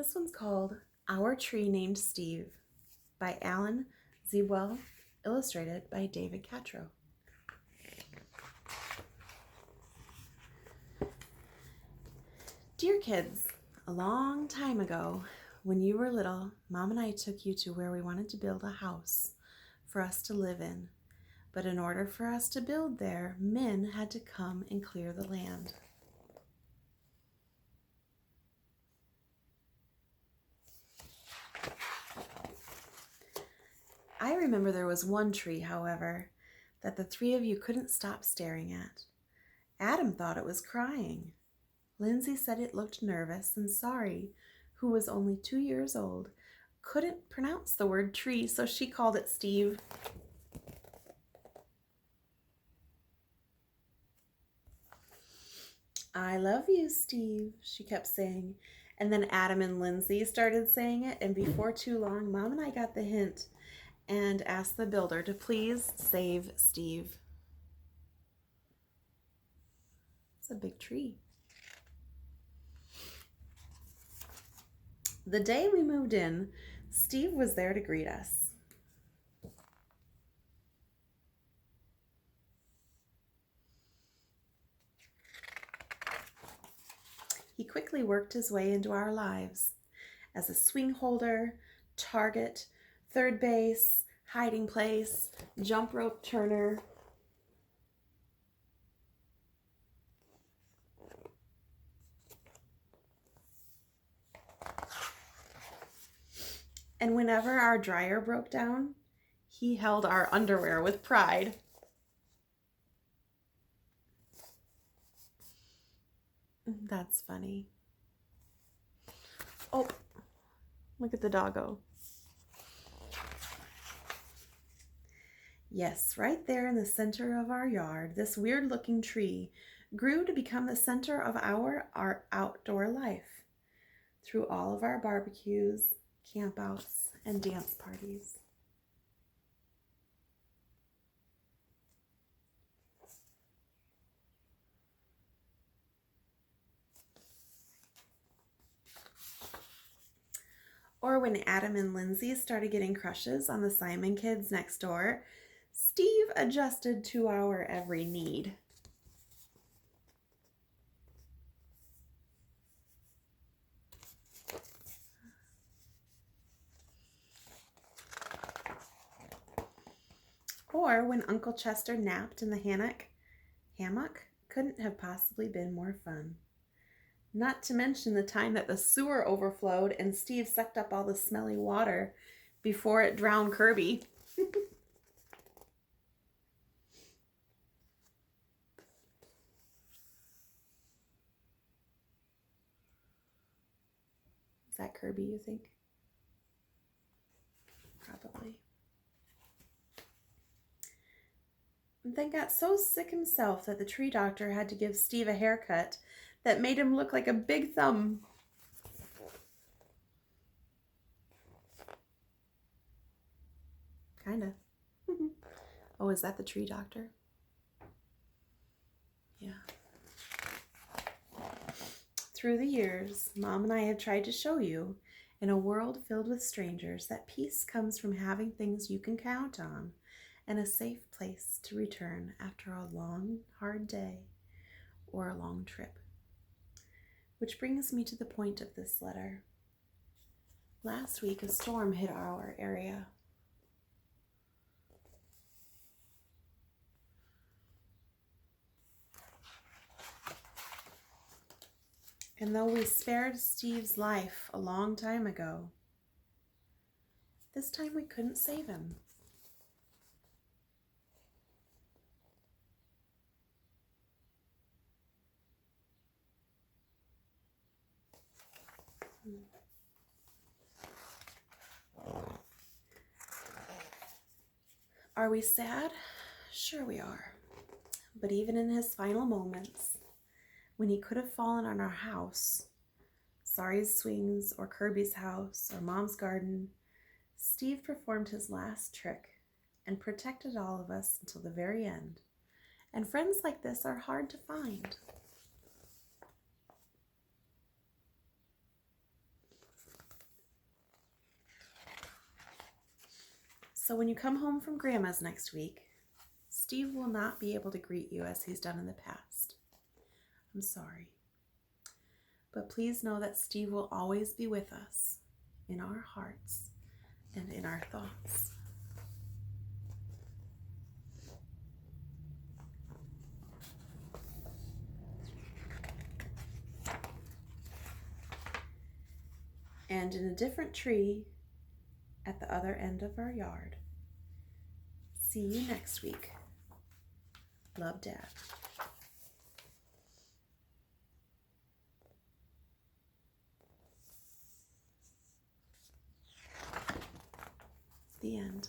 This one's called Our Tree Named Steve by Alan Zebwell, illustrated by David Catro. Dear kids, a long time ago, when you were little, Mom and I took you to where we wanted to build a house for us to live in. But in order for us to build there, men had to come and clear the land. I remember there was one tree, however, that the three of you couldn't stop staring at. Adam thought it was crying. Lindsay said it looked nervous, and Sorry, who was only 2 years old, couldn't pronounce the word tree, so she called it Steve. I love you, Steve, she kept saying. And then Adam and Lindsay started saying it, and before too long, Mom and I got the hint and asked the builder to please save Steve. It's a big tree. The day we moved in, Steve was there to greet us. He quickly worked his way into our lives as a swing holder, target, third base, hiding place, jump rope turner. And whenever our dryer broke down, he held our underwear with pride. That's funny. Oh, look at the doggo. Yes, right there in the center of our yard, this weird-looking tree grew to become the center of our outdoor life through all of our barbecues, campouts, and dance parties. Or when Adam and Lindsay started getting crushes on the Simon kids next door, Steve adjusted to our every need. Or when Uncle Chester napped in the hammock couldn't have possibly been more fun. Not to mention the time that the sewer overflowed and Steve sucked up all the smelly water before it drowned Kirby. Is that Kirby, you think? Probably. And then got so sick himself that the tree doctor had to give Steve a haircut that made him look like a big thumb. Kinda. Oh, is that the tree doctor? Yeah. Through the years, Mom and I have tried to show you, in a world filled with strangers, that peace comes from having things you can count on and a safe place to return after a long, hard day or a long trip. Which brings me to the point of this letter. Last week, a storm hit our area. And though we spared Steve's life a long time ago, this time we couldn't save him. Are we sad? Sure we are. But even in his final moments, when he could have fallen on our house, Sorry's swings, or Kirby's house, or Mom's garden, Steve performed his last trick and protected all of us until the very end. And friends like this are hard to find. So when you come home from Grandma's next week, Steve will not be able to greet you as he's done in the past. I'm sorry. But please know that Steve will always be with us in our hearts and in our thoughts. And in a different tree at the other end of our yard. See you next week. Love, Dad. The end.